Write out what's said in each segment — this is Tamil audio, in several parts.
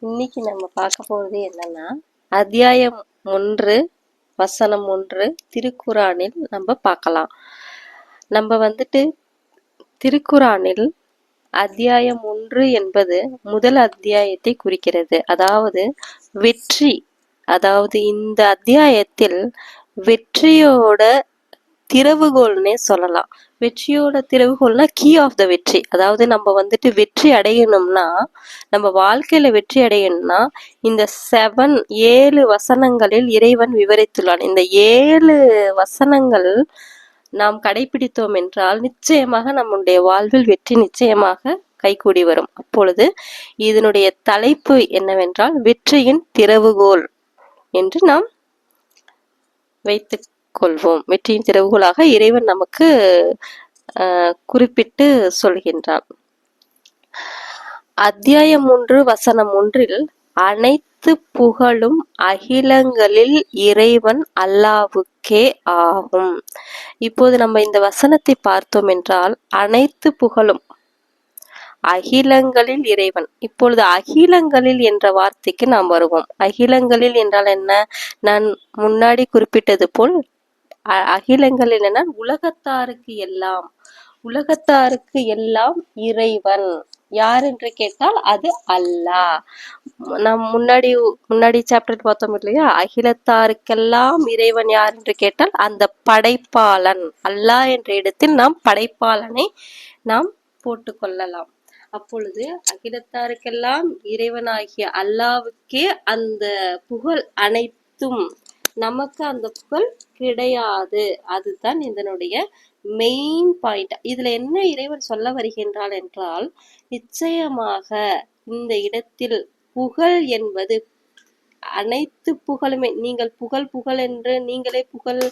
இன்னைக்கு நம்ம பார்க்க போகிறது என்னன்னா, அத்தியாயம் 1 வசனம் 1 திருக்குறானில் நம்ம பார்க்கலாம். நம்ம திருக்குறானில் அத்தியாயம் 1 என்பது முதல் அத்தியாயத்தை குறிக்கிறது. அதாவது வெற்றி. அதாவது இந்த அத்தியாயத்தில் வெற்றியோட திறவுகோல்னே சொல்லலாம். வெற்றியோட திறவுகோல்னா கீ ஆஃப் த வெற்றி. அதாவது நம்ம வெற்றி அடையணும்னா, நம்ம வாழ்க்கையில வெற்றி அடையணும்னா இந்த 7 வசனங்களில் இறைவன் விவரித்துள்ளான். இந்த 7 வசனங்கள் நாம் கடைபிடித்தோம் என்றால் நிச்சயமாக நம்முடைய வாழ்வில் வெற்றி நிச்சயமாக கைகூடி வரும். அப்பொழுது இதனுடைய தலைப்பு என்னவென்றால் வெற்றியின் திறவுகோல் என்று நாம் வைத்து கொள்வோம். வெற்றியின் திறவுகோலாக இறைவன் நமக்கு குறிப்பிட்டு சொல்கின்றான். அத்தியாயம் 1 வசனம் 1 அனைத்து புகழும் அகிலங்களில் இறைவன் அல்லாஹ்வுக்கே ஆகும். இப்போது நம்ம இந்த வசனத்தை பார்த்தோம் என்றால் அனைத்து புகழும் அகிலங்களில் இறைவன். இப்பொழுது அகிலங்களில் என்ற வார்த்தைக்கு நாம் வருவோம். அகிலங்களில் என்றால் என்ன? நான் முன்னாடி குறிப்பிட்டது போல் அகிலங்களில் என்ன? உலகத்தாருக்கு எல்லாம். உலகத்தாருக்கு எல்லாம் இறைவன் யார் என்று கேட்டால் அது அல்லாஹ். நாம் முன்னாடி சாப்டர் பார்த்தோம் இல்லையா? அகிலத்தாருக்கெல்லாம் இறைவன் யார் என்று கேட்டால் அந்த படைப்பாளன் அல்லாஹ் என்ற இடத்தில் நாம் படைப்பாளனை நாம் போட்டுக்கொள்ளலாம். அப்பொழுது அகிலத்தாருக்கெல்லாம் இறைவனாகிய அல்லாஹ்வுக்கே அந்த புகழ் அனைத்தும். நமக்கு அந்த புகழ் கிடையாது. அதுதான் இதனுடைய மெயின் பாயிண்ட். இதுல என்ன இறைவன் சொல்ல வருகின்றான் என்றால், நிச்சயமாக இந்த இடத்தில் புகழ் என்பது அனைத்து புகழுமே, நீங்கள் புகழ் என்று நீங்களே புகழ்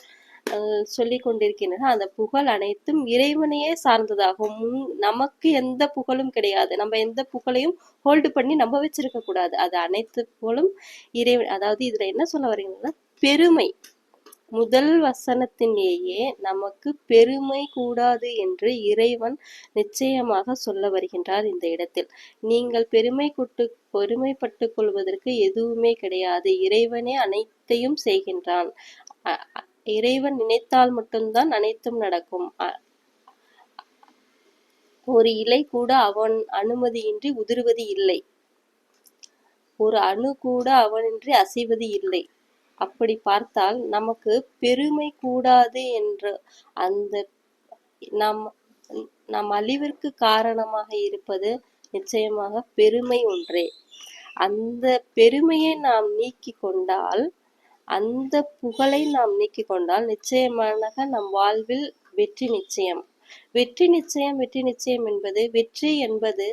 சொல்லி கொண்டிருக்கின்றன. அந்த புகழ் அனைத்தும் இறைவனையே சார்ந்ததாகும். நமக்கு எந்த புகழும் கிடையாது. நம்ம எந்த புகழையும் ஹோல்டு பண்ணி நம்ம வச்சிருக்க கூடாது. அது அனைத்து புகழும் இறைவன். அதாவது இதுல என்ன சொல்ல வரீங்கன்னா, பெருமை. முதல் வசனத்திலேயே நமக்கு பெருமை கூடாது என்று இறைவன் நிச்சயமாக சொல்ல வருகின்றார். இந்த இடத்தில் நீங்கள் பெருமைப்பட்டு கொள்வதற்கு எதுவுமே கிடையாது. இறைவனே அனைத்தையும் செய்கின்றான். இறைவன் நினைத்தால் மட்டும்தான் அனைத்தும் நடக்கும். ஒரு இலை கூட அவன் அனுமதியின்றி உதிர்வது இல்லை. ஒரு அணு கூட அவனின்றி அசைவது இல்லை. அப்படி பார்த்தால் நமக்கு பெருமை கூடாது என்று அந்த நம் அழிவிற்கு காரணமாக இருப்பது நிச்சயமாக பெருமை ஒன்றே. அந்த பெருமையை நாம் நீக்கி கொண்டால், அந்த புகழை நாம் நீக்கி கொண்டால் நிச்சயமாக நம் வாழ்வில் வெற்றி நிச்சயம். வெற்றி நிச்சயம் என்பது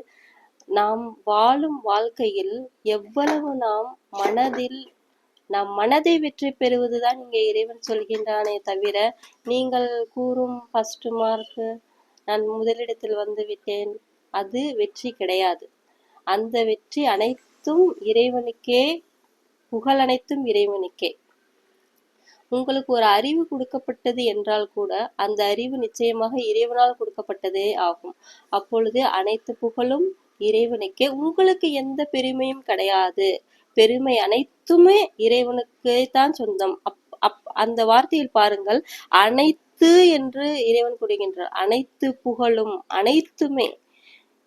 நாம் வாழும் வாழ்க்கையில் எவ்வளவு நாம் மனதை வெற்றி பெறுவதுதான் இங்கே இறைவன் சொல்கின்றானே தவிர, நீங்கள் கூறும் ஃபர்ஸ்ட் மார்க், நான் முதலிடத்தில் வந்து விட்டேன், அது வெற்றி கிடையாது. அந்த வெற்றி அனைத்தும் இறைவனுக்கே, புகழ் அனைத்தும் இறைவனுக்கே. உங்களுக்கு ஒரு அறிவு கொடுக்கப்பட்டது என்றால் கூட அந்த அறிவு நிச்சயமாக இறைவனால் கொடுக்கப்பட்டதே ஆகும். அப்பொழுது அனைத்து புகழும் இறைவனுக்கே. உங்களுக்கு எந்த பெருமையும் கிடையாது. பெருமை அனைத்துமே இறைவனுக்கே தான் சொந்தம். அந்த வார்த்தையில் பாருங்கள், அனைத்து என்று இறைவன் கூறுகின்றார். அனைத்து புகழும், அனைத்துமே,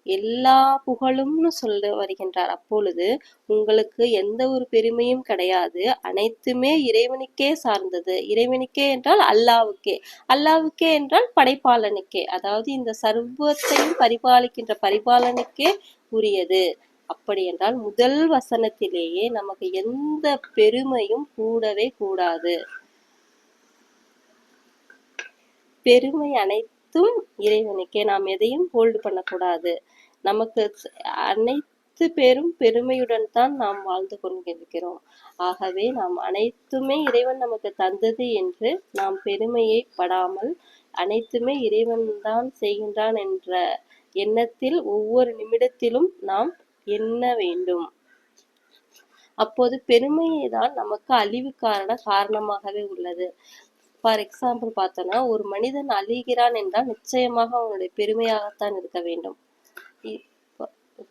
எல்லா புகழும்னு சொல்ல வருகின்றார். அப்பொழுது உங்களுக்கு எந்த ஒரு பெருமையும் கிடையாது. அனைத்துமே இறைவனுக்கே சார்ந்தது. இறைவனுக்கே என்றால் அல்லாஹ்வுக்கே. அல்லாஹ்வுக்கே என்றால் படைப்பாளனுக்கே. அதாவது இந்த சர்வத்தையும் பரிபாலிக்கின்ற பரிபாலனுக்கே உரியது. அப்படி என்றால் முதல் வசனத்திலேயே நமக்கு எந்த பெருமையும் கூடவே கூடாது. பெருமை அனைத்தும் இறைவனுக்கே. நாம் எதையும் ஹோல்டு பண்ணக்கூடாது. நமக்கு அனைத்து பேரும் பெருமையுடன் தான் நாம் வாழ்ந்து கொண்டிருக்கிறோம். ஆகவே நாம் அனைத்துமே இறைவன் நமக்கு தந்தது என்று நாம் பெருமையை படாமல், அனைத்துமே இறைவன் தான் செய்கின்றான் என்ற எண்ணத்தில் ஒவ்வொரு நிமிடத்திலும் நாம் எண்ண வேண்டும். அப்போது பெருமையை தான் நமக்கு அழிவுக்கான காரணமாகவே உள்ளது. ஃபார் எக்ஸாம்பிள் பார்த்தோன்னா, ஒரு மனிதன் அழிகிறான் என்றால் நிச்சயமாக அவனுடைய பெருமையாகத்தான் இருக்க வேண்டும்.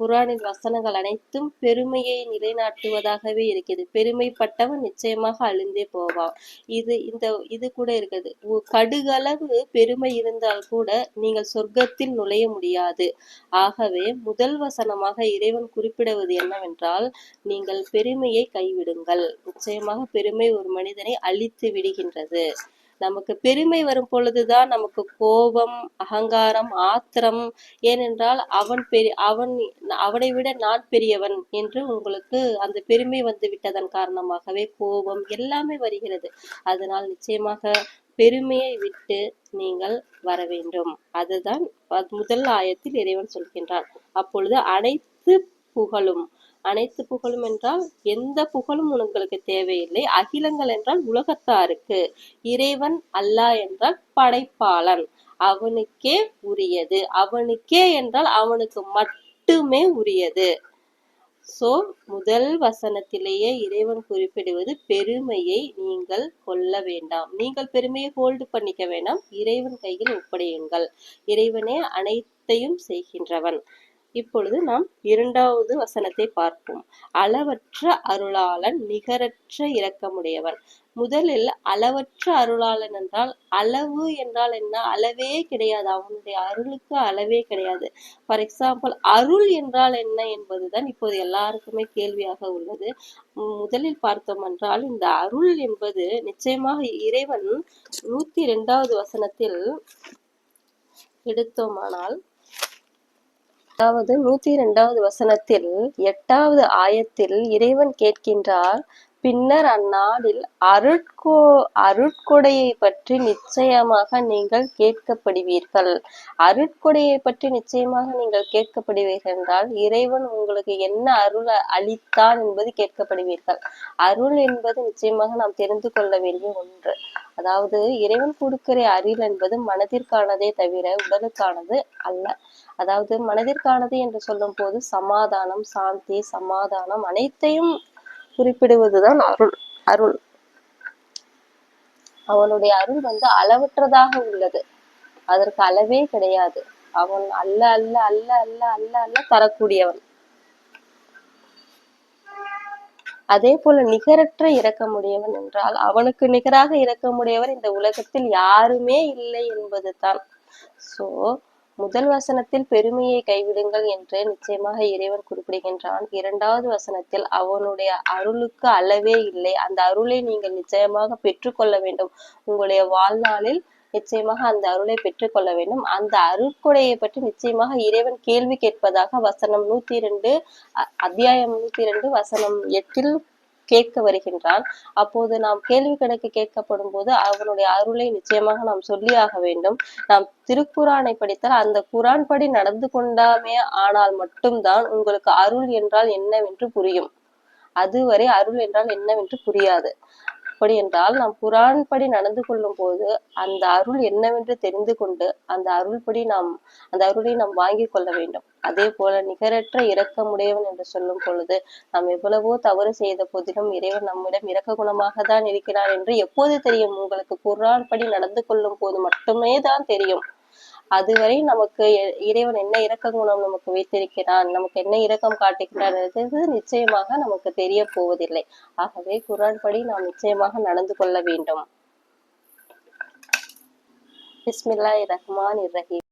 குர்ஆனின் வசனங்கள் அனைத்தும் பெருமையை நிலைநாட்டுவதாகவே இருக்குது. பெருமைப்பட்டவன் நிச்சயமாக அழிந்தே போவான். இது கூட இருக்குது. கடுகளவு பெருமை இருந்தால் கூட நீங்கள் சொர்க்கத்தில் நுழைய முடியாது. ஆகவே முதல் வசனமாக இறைவன் குறிப்பிடுவது என்னவென்றால், நீங்கள் பெருமையை கைவிடுங்கள். நிச்சயமாக பெருமை ஒரு மனிதனை அழித்து விடுகின்றது. நமக்கு பெருமை வரும் பொழுதுதான் நமக்கு கோபம், அகங்காரம், ஆத்திரம், ஏனென்றால் அவனை விட நான் பெரியவன் என்று உங்களுக்கு அந்த பெருமை வந்து விட்டதன் காரணமாகவே கோபம் எல்லாமே வருகிறது. அதனால் நிச்சயமாக பெருமையை விட்டு நீங்கள் வர வேண்டும். அதுதான் முதல் ஆயத்தில் இறைவன் சொல்கின்றான். அப்பொழுது அனைத்து புகழும் என்றால் எந்த புகழும் உங்களுக்கு தேவையில்லை. அகிலங்கள் என்றால் உலகத்தாருக்கு. இறைவன் அல்லாஹ் என்றால் படைப்பாளன், அவனுக்கே உரியது. அவனுக்கே என்றால் அவனுக்கு மட்டுமே உரியது. முதல் வசனத்திலேயே இறைவன் குறிப்பிடுவது பெருமையை நீங்கள் கொள்ள வேண்டாம். நீங்கள் பெருமையை ஹோல்டு பண்ணிக்க வேண்டாம். இறைவன் கையில் ஒப்படையுங்கள். இறைவனே அனைத்தையும் செய்கின்றவன். இப்பொழுது நாம் இரண்டாவது வசனத்தை பார்ப்போம். அளவற்ற அருளாளன், நிகரற்ற இரக்கமுடையவன். முதலில் அளவற்ற அருளாளன் என்றால் அளவு என்றால் என்ன? அளவே கிடையாது. அவனுடைய அருளுக்கு அளவே கிடையாது. ஃபார் எக்ஸாம்பிள், அருள் என்றால் என்ன என்பதுதான் இப்போது எல்லாருக்குமே கேள்வியாக உள்ளது. முதலில் பார்த்தோம் என்றால், இந்த அருள் என்பது நிச்சயமாக இறைவன் 102வது வசனத்தில் எடுத்தோமானால், அதாவது 102வது வசனத்தில் 8வது ஆயத்தில் இறைவன் கேட்கின்றார், பின்னர் அந்நாளில் அருட்கொடையை பற்றி நிச்சயமாக நீங்கள் கேட்கப்படுவீர்கள். அருட்கொடையை பற்றி நிச்சயமாக நீங்கள் கேட்கப்படுவீர்கள் என்றால் இறைவன் உங்களுக்கு என்ன அருள் அளித்தான் என்பது கேட்கப்படுவீர்கள். அருள் என்பது நிச்சயமாக நாம் தெரிந்து கொள்ள வேண்டிய ஒன்று. அதாவது இறைவன் கொடுக்கிற அருள் என்பது மனதிற்கானதே தவிர உடலுக்கானது அல்ல. அதாவது மனதிற்கானது என்று சொல்லும் போது சமாதானம், சாந்தி, சமாதானம் அனைத்தையும் குறிப்பிடுவதுதான் அருள். அவனுடைய அருள் அளவற்றதாக உள்ளது. அதற்கு அளவே கிடையாது. அவன் அல்ல அல்ல அல்ல அல்ல அல்ல அல்ல தரக்கூடியவன். அதே போல நிகரற்ற இரக்கமுடையவன் என்றால் அவனுக்கு நிகராக இரக்கமுடையவர் இந்த உலகத்தில் யாருமே இல்லை என்பதுதான். முதல் வசனத்தில் பெருமையை கைவிடுங்கள் என்று நிச்சயமாக இறைவன் குறிப்பிடுகின்றான். இரண்டாவது வசனத்தில் அவனுடைய அருளுக்கு அளவே இல்லை. அந்த அருளை நீங்கள் நிச்சயமாக பெற்றுக்கொள்ள வேண்டும். உங்களுடைய வாழ்நாளில் நிச்சயமாக அந்த அருளை பெற்றுக்கொள்ள வேண்டும். அந்த அருட்கொடையை பற்றி நிச்சயமாக இறைவன் கேள்வி கேட்பதாக வசனம் 102 அத்தியாயம் 102 வசனம் 8 கேட்க வருகின்றான். அப்போது நாம் கேள்வி கணக்கு கேட்கப்படும் போது அவனுடைய அருளை நிச்சயமாக நாம் சொல்லியாக வேண்டும். நாம் திருக்குரானை படித்தால் அந்த குரான் படி நடந்து கொண்டாமே ஆனால் மட்டும்தான் உங்களுக்கு அருள் என்றால் என்னவென்று புரியும். அதுவரை அருள் என்றால் என்னவென்று புரியாது. அப்படி என்றால் நாம் குரான் படி நடந்து கொள்ளும் போது அந்த அருள் என்னவென்று தெரிந்து கொண்டு அந்த அருளை நாம் வாங்கி கொள்ள வேண்டும். அதே போல நிகரற்ற இரக்கமுடையவன் என்று சொல்லும் பொழுது நாம் எவ்வளவோ தவறு செய்த போதிலும் இறைவன் நம்மிடம் இரக்க குணமாக தான் இருக்கிறார் என்று எப்போது தெரியும்? உங்களுக்கு குர்ஆன் படி நடந்து கொள்ளும் போது மட்டுமே தான் தெரியும். அதுவரை நமக்கு இறைவன் என்ன இரக்க குணம் நமக்கு வைத்திருக்கிறான், நமக்கு என்ன இரக்கம் காட்டுகிறான் என்பது நிச்சயமாக நமக்கு தெரிய போவதில்லை. ஆகவே குர்ஆன் படி நாம் நிச்சயமாக நடந்து கொள்ள வேண்டும். பிஸ்மில்லாஹிர் ரஹ்மானிர் ரஹீம்.